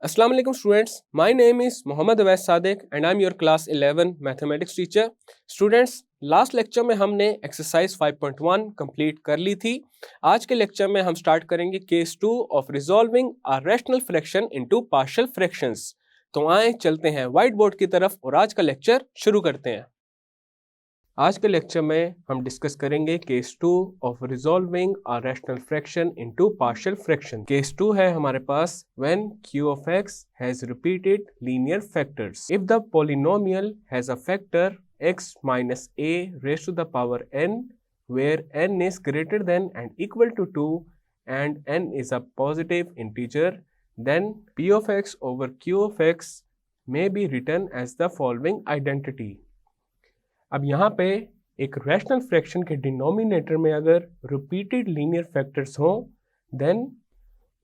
Assalamu alaikum students. My name is Mohammad Awais Sadiq and I'm your class 11 mathematics teacher. Students, last lecture में हमने exercise 5.1 complete कर ली थी. आज के lecture में हम स्टार्ट करेंगे case 2 of resolving a rational fraction into partial fractions. तो आए चलते हैं व्हाइट बोर्ड की तरफ और आज का लेक्चर शुरू करते हैं. आज के लेक्चर में हम डिस्कस करेंगे case 2 of resolving a rational fraction into partial fraction. Case 2 है हमारे पास when q of x has repeated linear factors. If the polynomial has a factor x minus a raised to the power n where n is greater than and equal to 2 and n is a positive integer, then p of x over q of x may be written as the following identity. अब यहाँ पे एक rational fraction के denominator में अगर repeated linear factors हों then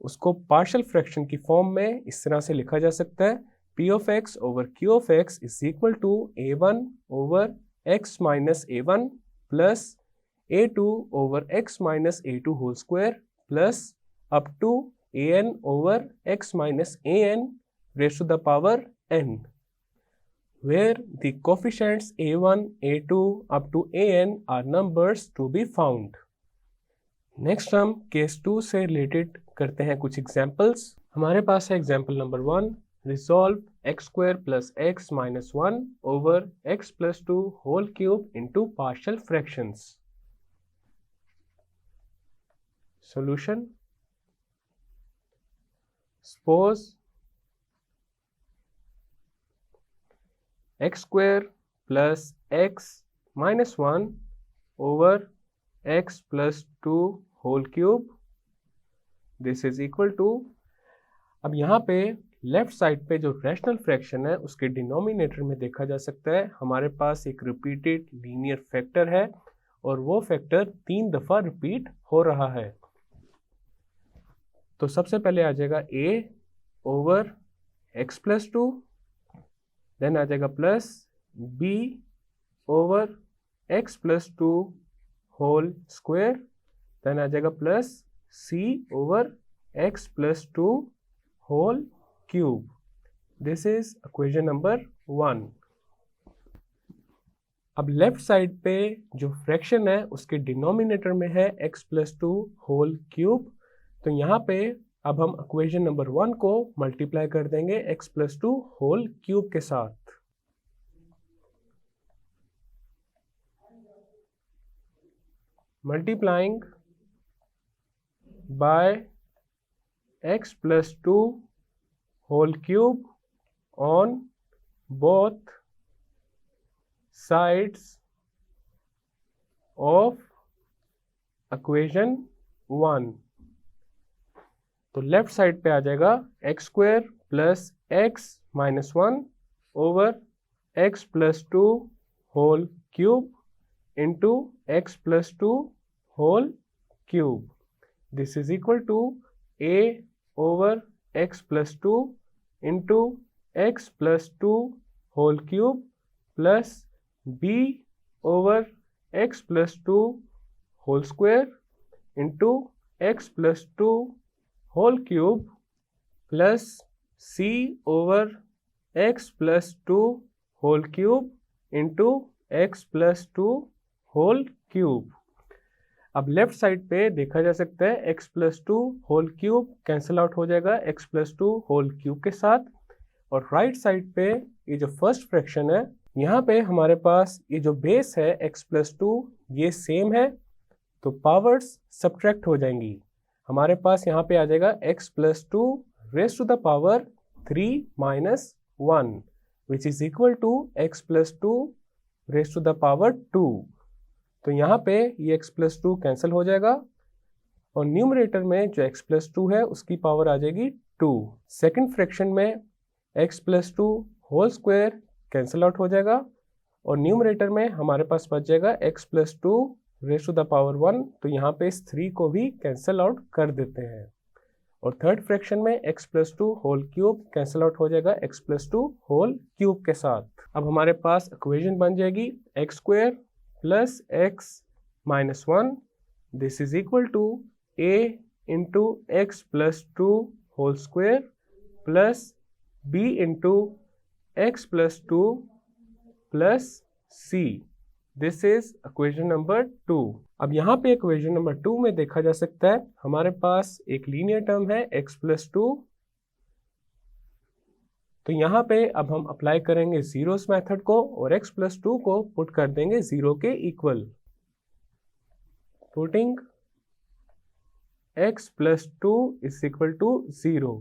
उसको partial fraction की फॉर्म में इस तरह से लिखा जा सकता है p of x over q of x is equal to a1 over x minus a1 plus a2 over x minus a2 whole square plus up to an over x minus an raised to the power n, where the coefficients a1, a2 up to an are numbers to be found. Next हम case 2 से related करते हैं कुछ examples. हमारे पास है example number 1. Resolve x square plus x minus 1 over x plus 2 whole cube into partial fractions. Solution. Suppose x square plus x minus 1 over x plus 2 whole cube. This is equal to, अब यहाँ पे left side पे जो rational fraction है उसके denominator में देखा जा सकता है हमारे पास एक रिपीटेड लीनियर फैक्टर है और वो फैक्टर 3 दफ़ा रिपीट हो रहा है. तो सबसे पहले आ जाएगा a over x plus 2, then आ जाएगा plus b over x plus 2 whole square, then आ जाएगा plus c over x plus 2 whole cube. This is equation number 1. अब लेफ्ट साइड पे जो फ्रैक्शन है उसके डिनोमिनेटर में है x प्लस 2 होल क्यूब. तो यहाँ पे अब हम इक्वेशन नंबर 1 को मल्टीप्लाई कर देंगे x प्लस 2 होल क्यूब के साथ. Multiplying by x plus 2 whole cube on both sides of equation 1. तो लेफ्ट साइड पे आ जाएगा x square plus x minus 1 over x plus 2 whole cube into x plus 2 whole cube. This is equal to a over x plus 2 into x plus 2 whole cube plus b over x plus 2 whole square into x plus 2 whole cube plus c over x plus 2 whole cube into x plus 2 whole cube. अब left side पे देखा जा सकता है x plus 2 whole cube cancel out हो जाएगा x plus 2 whole cube के साथ. और राइट साइड पे ये जो फर्स्ट फ्रैक्शन है यहाँ पे हमारे पास ये जो बेस है x प्लस 2 ये सेम है तो पावर्स सब्ट्रैक्ट हो जाएंगी. हमारे पास यहाँ पे आ जाएगा x plus 2 raise to the power 3 minus 1 which is equal to x plus 2 raise to the power 2. तो यहाँ पे ये x प्लस 2 कैंसिल हो जाएगा और न्यूमरेटर में जो x प्लस 2 है उसकी पावर आ जाएगी 2. सेकेंड फ्रैक्शन में x plus 2 whole square cancel out हो जाएगा और न्यूमरेटर में हमारे पास बच जाएगा x plus 2 raise to the power 1. तो यहाँ पे इस 3 को भी कैंसिल आउट कर देते हैं. और थर्ड फ्रैक्शन में x plus 2 whole cube cancel out हो जाएगा x प्लस 2 होल क्यूब के साथ. अब हमारे पास इक्वेशन बन जाएगी x square plus x minus 1. This is equal to a into x plus 2 whole square plus b into x plus 2 plus c। This is equation number 2। अब यहाँ पे equation number 2 में देखा जा सकता है हमारे पास एक लीनियर टर्म है x प्लस 2। तो यहाँ पे अब हम अप्लाई करेंगे जीरोस मेथड को और x प्लस 2 को पुट कर देंगे 0 के equal. Putting x plus 2 is equal to 0।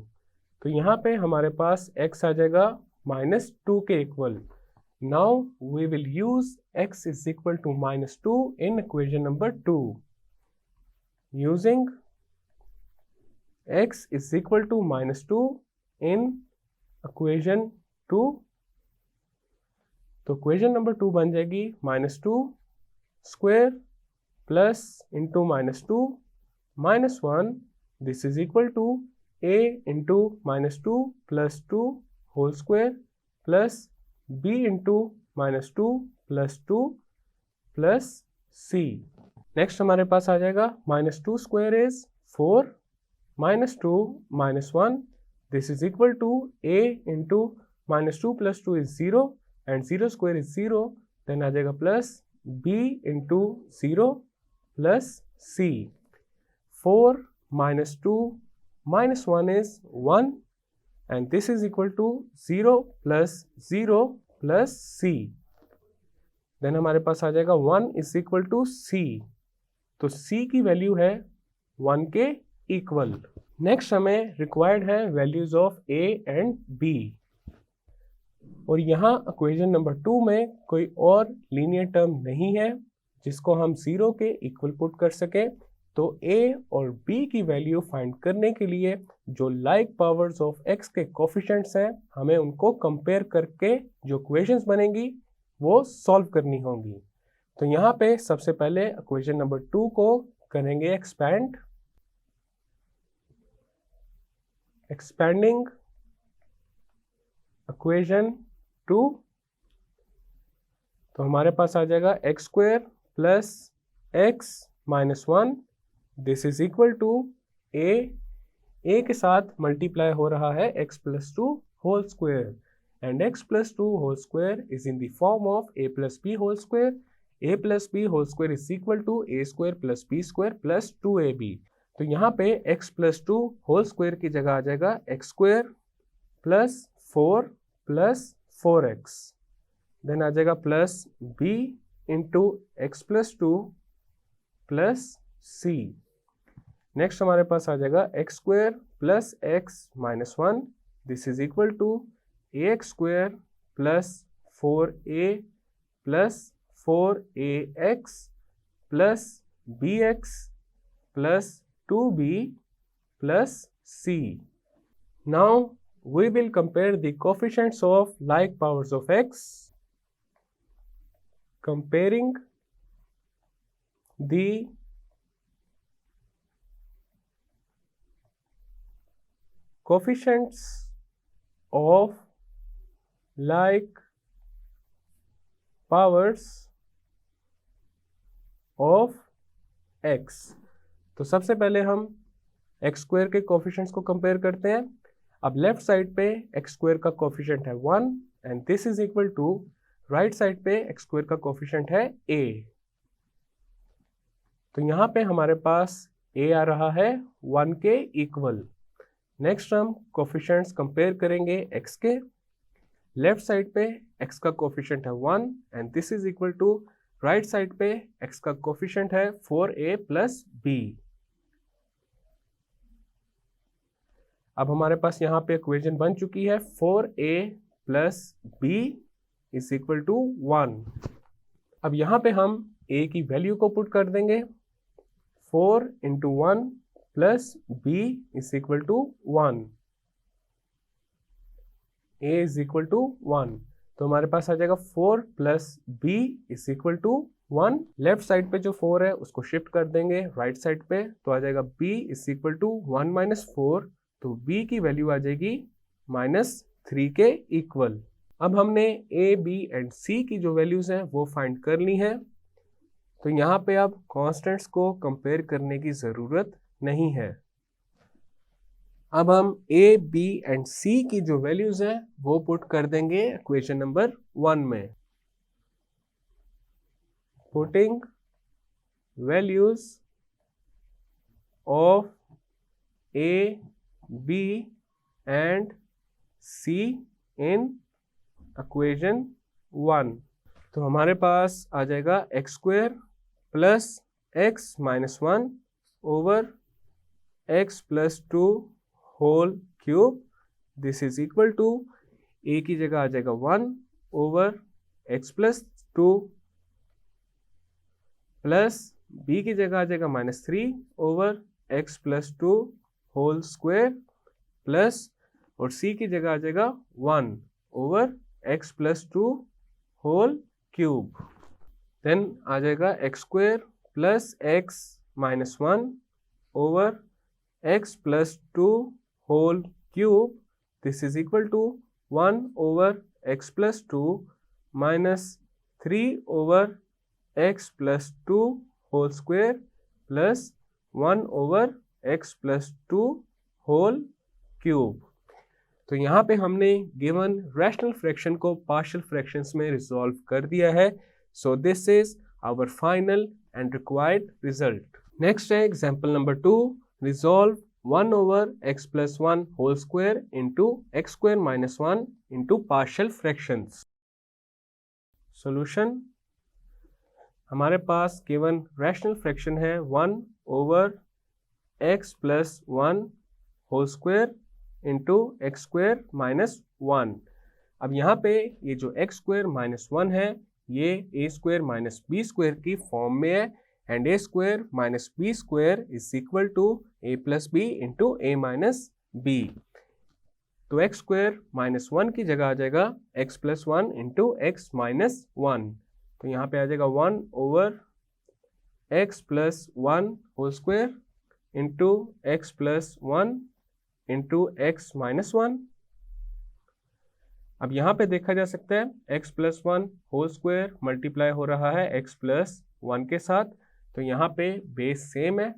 तो यहाँ पे हमारे पास x आ जाएगा -2 के equal. Now we will use x is equal to -2 in equation number 2. Using x is equal to -2 in equation 2. तो equation number 2 बन जाएगी -2 square plus into -2 -1. This is equal to a into -2 plus 2 whole square plus b into -2 plus 2 plus c। Next हमारे पास आ जाएगा -2 square is 4 -2 -1। This is equal to a into -2 plus 2 is 0 and 0 square is 0। Then आ जाएगा plus b into 0 plus c। 4 -2 -1 is 1 and this is equal to 0 plus 0 plus c। Then हमारे पास आ जाएगा 1 is equal to c। तो c की value है 1 के इक्वल। नेक्स्ट हमें रिक्वायर्ड है values of a and b। और यहाँ इक्वेशन नंबर 2 में कोई और लीनियर टर्म नहीं है जिसको हम 0 के इक्वल पुट कर सके। तो a और b की वैल्यू फाइंड करने के लिए जो लाइक पावर्स ऑफ x के कोफिशिएंट्स हैं हमें उनको कंपेयर करके जो इक्वेशंस बनेंगी वो सॉल्व करनी होंगी। तो यहाँ पे सबसे पहले इक्वेशन नंबर 2 को करेंगे एक्सपैंड। Expanding equation 2। तो हमारे पास आ जाएगा x square plus x minus 1। This is equal to a के साथ मल्टीप्लाई हो रहा है x plus 2 whole square and x plus 2 whole square is in the form of a plus b whole square. a plus b whole square is equal to a square plus b square plus 2ab। तो यहाँ पे x plus 2 whole square की जगह आ जाएगा x square plus 4 plus 4x। Then आ जाएगा plus b into x plus 2 plus c। Next हमारे पास आ जाएगा x square plus x minus 1। This is equal to ax square plus 4a plus 4ax plus bx plus 2b plus c। Now we will compare the coefficients of like powers of x. Comparing the coefficients of like powers of x। तो सबसे पहले हम x square के coefficients को compare करते हैं। अब left side पे x स्क्वायर का कोफिशिएंट है 1 and this is equal to right side पे x स्क्वायर का कोफिशिएंट है a। तो यहाँ पे हमारे पास a आ रहा है 1 के इक्वल। नेक्स्ट हम कोफिशिएंट्स कंपेयर करेंगे x के। लेफ्ट साइड पे x का कोफिशिएंट है 1 and this is equal to right side पे x का कोफिशिएंट है 4a प्लस b। अब हमारे पास यहाँ पे इक्वेशन बन चुकी है 4a plus b is equal to 1। अब यहाँ पे हम a की वैल्यू को पुट कर देंगे 4 into 1 plus b is equal to 1। a is equal to 1। तो हमारे पास आ जाएगा 4 plus b is equal to 1। Left side पे जो 4 है उसको शिफ्ट कर देंगे राइट साइड पे। तो आ जाएगा b is equal to 1 minus 4। तो b की वैल्यू आ जाएगी -3 के इक्वल। अब हमने a, b एंड c की जो वैल्यूज हैं वो फाइंड कर ली हैं। तो यहाँ पे अब कॉन्स्टेंट्स को कंपेयर करने की ज़रूरत नहीं है। अब हम ए, बी एंड सी की जो वैल्यूज हैं वो पुट कर देंगे इक्वेशन नंबर 1 में. Putting values of A, B and C in equation 1. तो हमारे पास आ जाएगा x square plus x minus 1 over x plus 2 whole cube. This is equal to A की जगह आ जाएगा 1 over x plus 2 plus B की जगह आ जाएगा -3 over x plus 2 whole square plus और सी की जगह आ जाएगा 1 over x plus 2 whole cube. Then आ जाएगा x square plus x minus 1 over x plus 2 whole cube. This is equal to 1 over x plus 2 minus 3 over x plus 2 whole square plus 1 over x plus 2 whole cube. तो यहाँ पे हमने given rational fraction को partial fractions में resolve कर दिया है. So this is our final and required result. Next है example number 2. Resolve 1 over x plus 1 whole square into x square minus 1 into partial fractions. Solution. हमारे पास given rational fraction है 1 over x plus 1 whole square into x square minus 1. अब यहाँ पे ये जो x square minus 1 है ये a square minus b square की फॉर्म में है and a square minus b square is equal to a plus b into a minus b. तो एक्स स्क्वायर माइनस 1 की जगह आ जाएगा x plus 1 into x minus 1. तो यहाँ पे आ जाएगा 1 over x plus 1 whole square into x plus 1 into x minus 1. अब यहाँ पे देखा जा सकता है x plus 1 whole square multiply हो रहा है एक्स प्लस 1 के साथ. तो यहाँ पे बेस सेम है,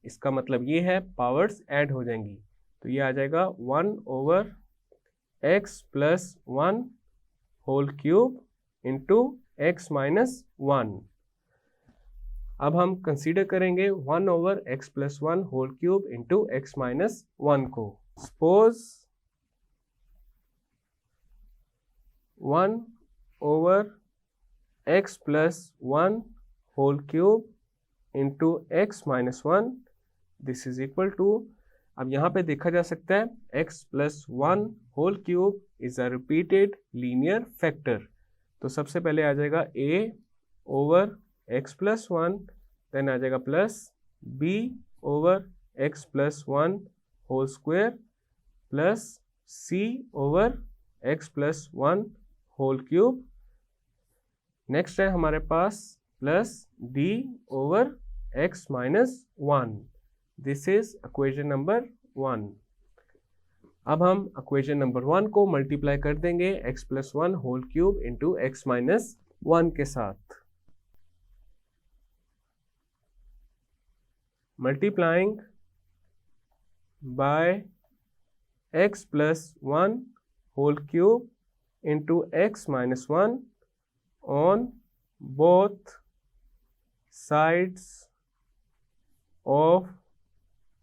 इसका मतलब ये है पावर्स ऐड हो जाएंगी. तो ये आ जाएगा 1 over x plus 1 whole cube into x minus 1. अब हम कंसीडर करेंगे 1 over x plus 1 whole cube into x minus 1 को. Suppose 1 over x plus 1 whole cube into x minus 1. This is equal to, अब यहाँ पे देखा जा सकता है x plus 1 whole cube is a repeated linear factor. तो सबसे पहले आ जाएगा a over x plus 1, then आ जाएगा plus b over x plus 1 whole square plus c over x plus 1 whole cube. Next है हमारे पास plus d over x minus 1. This is equation number 1. अब हम इक्वेशन नंबर 1 को multiply कर देंगे x plus 1 whole cube into x minus 1 के साथ. Multiplying by x plus 1 whole cube into x minus 1 on both sides of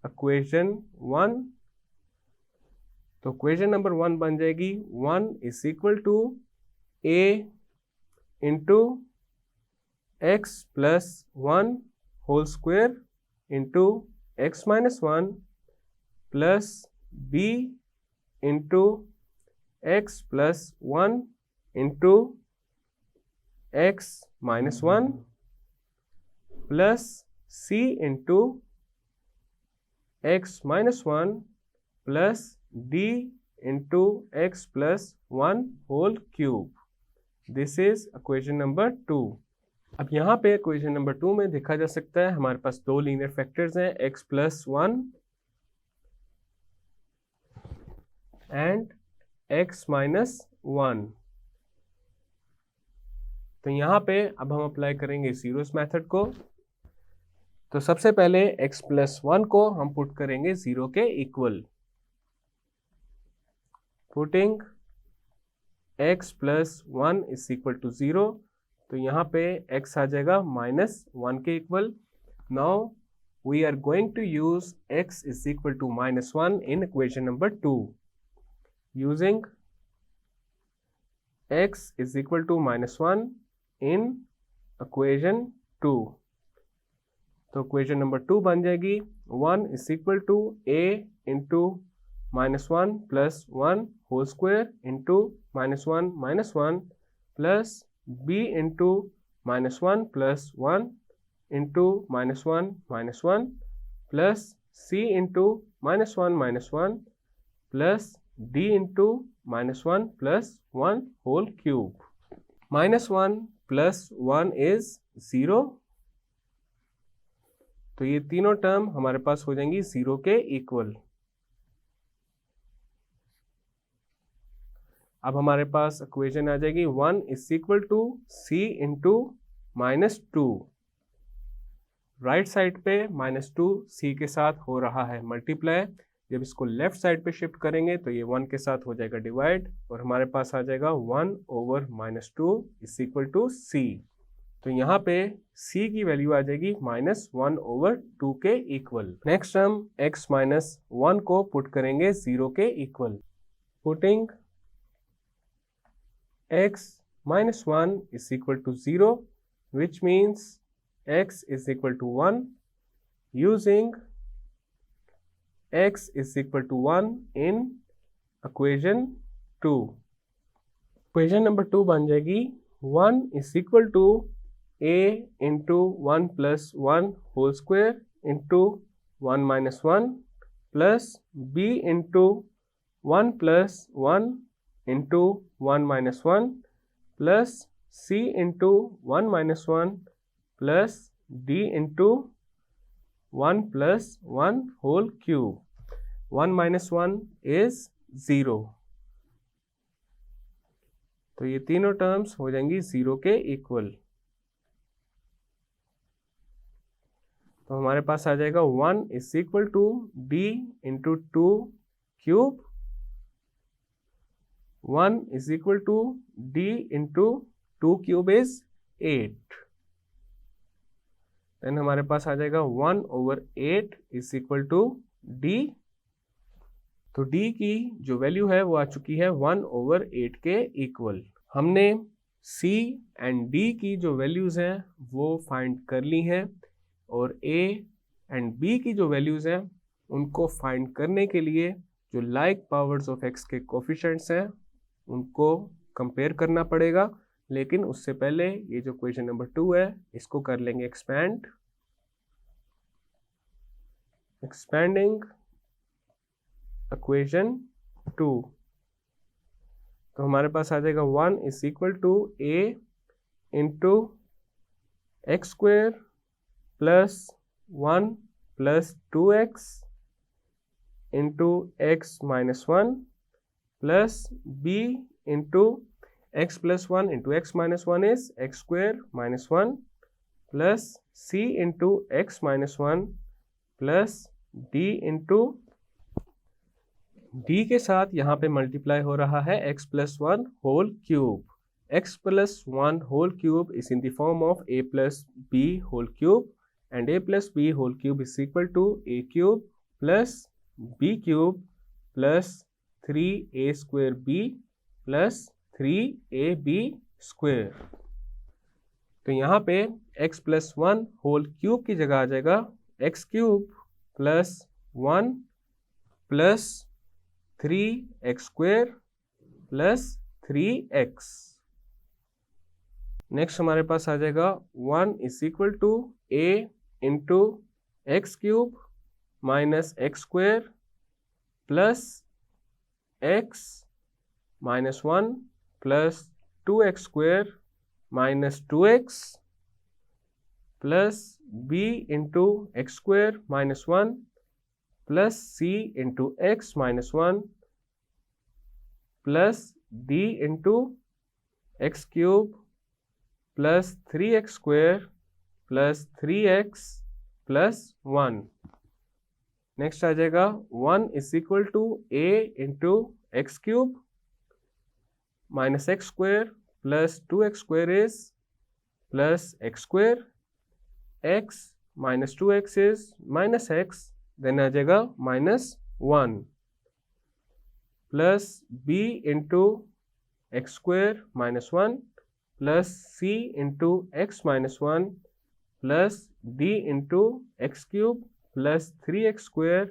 equation 1. तो equation number 1 बन जाएगी 1 is equal to a into x plus 1 whole square into x minus 1 plus b into x plus 1 into x minus 1 plus c into x minus 1 plus d into x plus 1 whole cube. This is equation number 2. अब यहाँ पे equation number 2 में देखा जा सकता है हमारे पास दो लीनियर फैक्टर्स हैं x plus 1 and x minus 1. तो यहाँ पे अब हम अप्लाई करेंगे जीरोस मेथड को. तो सबसे पहले x प्लस 1 को हम पुट करेंगे 0 के equal. Putting x plus 1 is equal to 0, तो यहाँ पे x आ जाएगा -1 के equal. Now we are going to use x is equal to -1 in equation number 2. Using x is equal to -1 in equation 2, तो इक्वेशन नंबर 2 बन जाएगी 1 is equal to a into -1 plus 1 whole square into -1 -1 plus b into -1 plus 1 into -1 -1 plus c into -1 -1 plus d into -1 plus 1 whole cube. -1 plus 1 is 0, तो ये तीनों term हमारे पास हो जाएंगी 0 के इक्वल. अब हमारे पास इक्वेशन आ जाएगी 1 is equal to c into -2. Right side पे -2 c के साथ हो रहा है मल्टीप्लाई. जब इसको लेफ्ट साइड पे शिफ्ट करेंगे तो ये 1 के साथ हो जाएगा डिवाइड, और हमारे पास आ जाएगा 1 over -2 is equal to c. तो यहाँ पे c की वैल्यू आ जाएगी -1 ओवर 2 के इक्वल. नेक्स्ट हम x -1 को पुट करेंगे 0 के equal. Putting x -1 is equal to 0, which means x is equal to 1. Using x is equal to 1 in equation 2. Equation number 2 बन जाएगी 1 is equal to a into 1 plus 1 whole square into 1 minus 1 plus b into 1 plus 1 into 1 minus 1 plus c into 1 minus 1 plus d into 1 plus 1 whole cube. 1 minus 1 is 0, तो ये तीनों terms हो जाएंगी 0 के equal. तो हमारे पास आ जाएगा 1 is equal to d into 2 cube. 1 is equal to d into 2 cube is 8. Then हमारे पास आ जाएगा 1 over 8 is equal to d. तो d की जो वैल्यू है वो आ चुकी है 1 over 8 के इक्वल. हमने c एंड d की जो वैल्यूज हैं वो फाइंड कर ली हैं, और a एंड b की जो वैल्यूज हैं उनको फाइंड करने के लिए जो लाइक पावर्स ऑफ x के कोफिशिएंट्स हैं उनको कंपेयर करना पड़ेगा. लेकिन उससे पहले ये जो क्वेश्चन नंबर 2 है इसको कर लेंगे एक्सपैंड. एक्सपैंडिंग इक्वेशन 2, तो हमारे पास आ जाएगा 1 is equal to a into x square plus 1 plus 2x into x minus 1 plus b into x plus 1 into x minus 1 is x square minus 1 plus c into x minus 1 plus d into d के साथ यहाँ पे multiply हो रहा है x plus 1 whole cube. x plus 1 whole cube is in the form of a plus b whole cube, and a plus b whole cube is equal to a cube plus b cube plus 3a square b plus 3ab square. तो यहाँ पे x plus 1 whole cube की जगह आ जाएगा x cube plus 1 plus 3x square plus 3x. Next हमारे पास आ जाएगा 1 is equal to a into x cube minus x square plus x minus 1 plus 2x square minus 2x plus b into x square minus 1 plus c into x minus 1 plus d into x cube plus 3x square plus 3x plus 1. Next आ जाएगा 1 is equal to a into x cube minus x square plus 2x square is plus x square, x minus 2x is minus x, then आ जाएगा -1 plus b into x square minus 1 plus c into x minus 1 plus d into x cube plus 3x square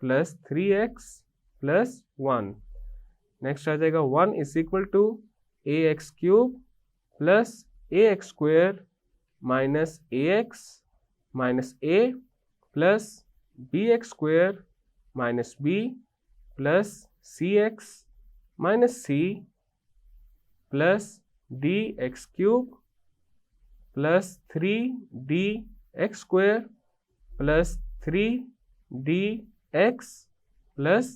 plus 3x plus 1. Next आ जाएगा 1 is equal to ax cube plus ax square minus ax minus a plus bx square minus b plus cx minus c plus dx cube plus 3dx square plus 3dx plus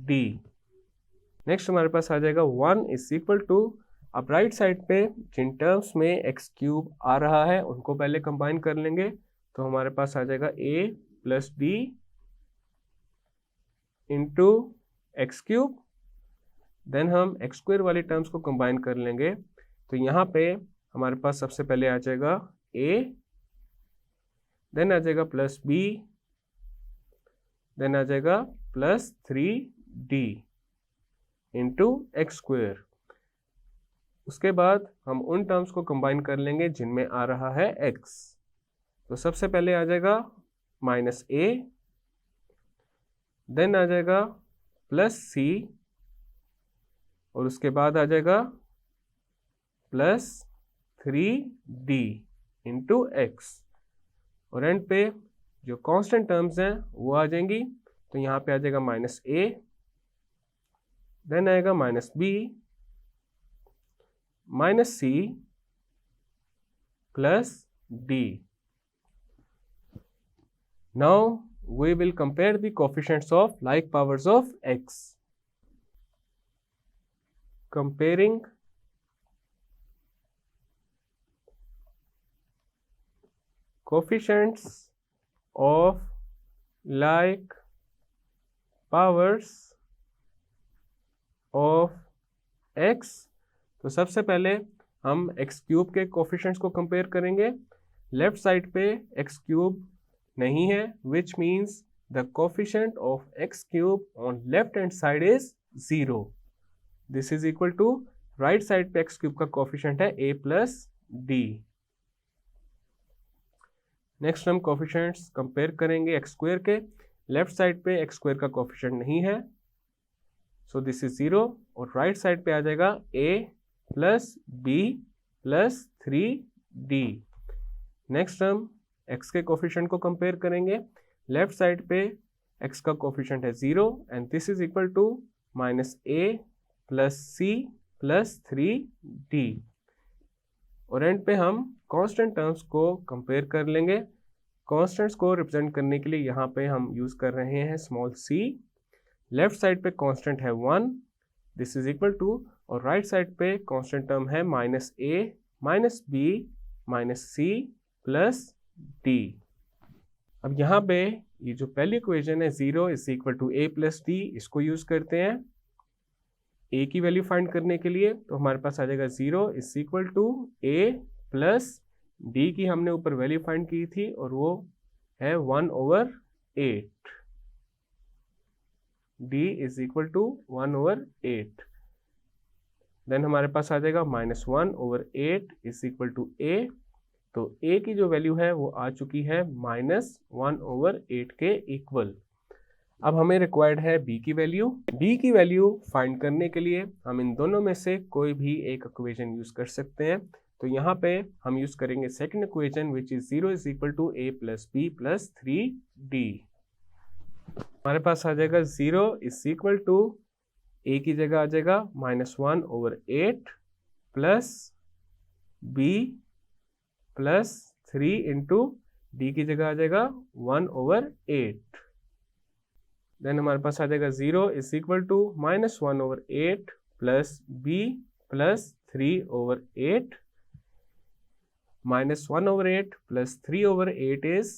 d. Next हमारे पास आ जाएगा 1 is equal to, अब right side पे जिन terms में x cube आ रहा है उनको पहले कंबाइन कर लेंगे, तो हमारे पास आ जाएगा a plus d into x cube, then हम एक्स स्क्वायर वाली टर्म्स को कंबाइन कर लेंगे, तो यहाँ पे हमारे पास सबसे पहले आ जाएगा a, देन आ जाएगा प्लस b, देन आ जाएगा plus 3d into x square. उसके बाद हम उन टर्म्स को कंबाइन कर लेंगे जिनमें आ रहा है x, तो सबसे पहले आ जाएगा माइनस a, देन आ जाएगा प्लस c, और उसके बाद आ जाएगा प्लस 3d इंटू एक्स, और एंड पे जो कांस्टेंट टर्म्स हैं वो आ जाएंगी, तो यहाँ पे आ जाएगा माइनस a, देन आएगा minus b minus c plus d. Now we will compare the coefficients of like powers of x. Comparing coefficients of like powers of x, तो सबसे पहले हम x क्यूब के कोएफिशिएंट्स को कंपेयर करेंगे. Left side पे x cube नहीं है, which means the coefficient of x cube on left hand side is 0. This is equal to right side पे x क्यूब का कोएफिशिएंट है a प्लस डी. नेक्स्ट हम coefficients compare करेंगे x square के. Left side पे x square का coefficient नहीं है, सो दिस इज 0, और राइट साइड पे आ जाएगा a plus b plus 3d. Next हम x के कोएफिशिएंट को कंपेयर करेंगे. लेफ्ट साइड पे x का कोएफिशिएंट है 0 and this is equal to minus a plus c plus 3d, और एंड पे हम कांस्टेंट टर्म्स को कंपेयर कर लेंगे. कांस्टेंट्स को रिप्रेजेंट करने के लिए यहाँ पे हम यूज कर रहे हैं स्मॉल c. लेफ्ट साइड पे कांस्टेंट है 1, दिस इज इक्वल टू, और राइट साइड पे कांस्टेंट टर्म है minus a minus b minus c plus d. अब यहाँ पे ये जो पहली इक्वेशन है 0 is equal to a plus d, इसको यूज करते हैं a की वैल्यू फाइंड करने के लिए, तो हमारे पास आ जाएगा 0 is equal to a plus d की हमने ऊपर वैल्यू फाइंड की थी और वो है 1/8. d is equal to 1/8. Then हमारे पास आ जाएगा -1/8 इज इक्वल टू a, तो a की जो वैल्यू है वो आ चुकी है -1/8 के इक्वल. अब हमें रिक्वायर्ड है b की वैल्यू. b की वैल्यू फाइंड करने के लिए हम इन दोनों में से कोई भी एक इक्वेशन यूज कर सकते हैं, तो यहाँ पे हम यूज करेंगे second equation which is 0 is equal to a plus b plus 3d. हमारे पास आ जाएगा 0 इज इक्वल टू a की जगह आ जाएगा -1/8 plus b plus 3 into D की जगह आ जाएगा 1/8. देन हमारे पास आ जाएगा 0 is equal to -1/8 plus b plus 3/8. -1/8 plus 3/8 is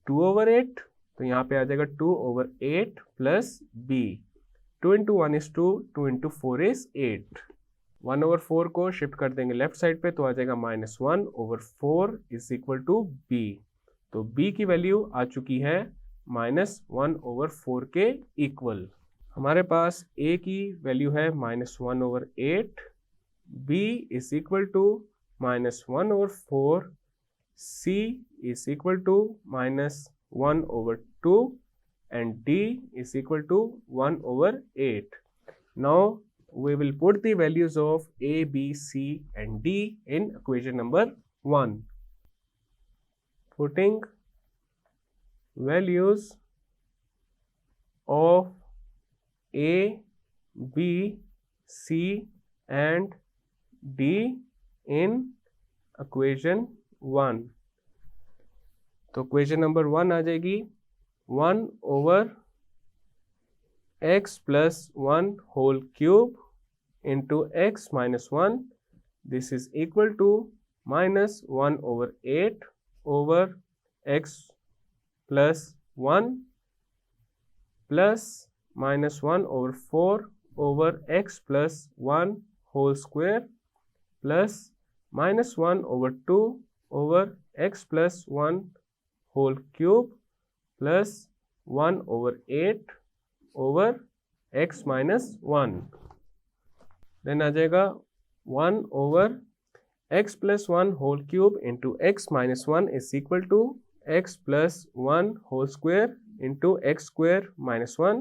2/8, तो यहाँ पे आ जाएगा 2/8 plus b. 2 into 1 is 2, 2 into 4 is 8. 1/4 को शिफ्ट कर देंगे लेफ्ट साइड पे तो आ जाएगा -1/4 इज इक्वल टू बी। तो बी की वैल्यू आ चुकी है -1/4 के इक्वल। हमारे पास ए की वैल्यू है -1/8, b is equal to -1/4, c is equal to -1/2 and D is equal to 1/8. Now we will put the values of A, B, C and D in equation number 1. Putting values of A, B, C and D in equation 1. तो equation number 1 आ जाएगी 1/x plus 1 whole cube into x minus 1. This is equal to -1/8 over x plus 1 plus -1/4 over x plus 1 whole square plus -1/2 over x plus 1 whole cube plus 1/8 over x minus 1. Then आ जाएगा 1/x plus 1 whole cube into x minus 1 is equal to x plus 1 whole square into x square minus 1,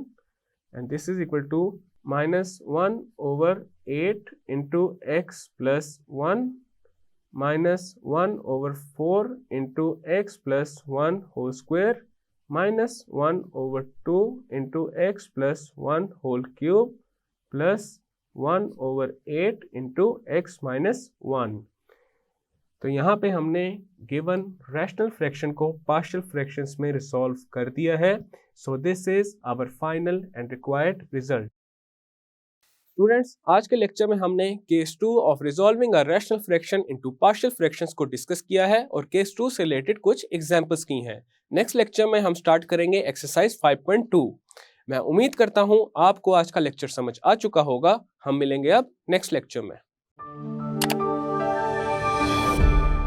and this is equal to -1/8 into x plus 1 minus 1/4 into x plus 1 whole square minus 1/2 into x plus 1 whole cube plus 1/8 into x minus 1. तो यहाँ पे हमने given rational fraction को partial fractions में resolve कर दिया है। So this is our final and required result. Students, आज के लेक्चर में हमने case 2 of resolving a rational fraction into partial fractions को डिस्कस किया है और केस 2 से रिलेटेड कुछ एग्जांपल्स की हैं। नेक्स्ट लेक्चर में हम स्टार्ट करेंगे एक्सरसाइज 5.2। मैं उम्मीद करता हूं आपको आज का लेक्चर समझ आ चुका होगा। हम मिलेंगे अब नेक्स्ट लेक्चर में।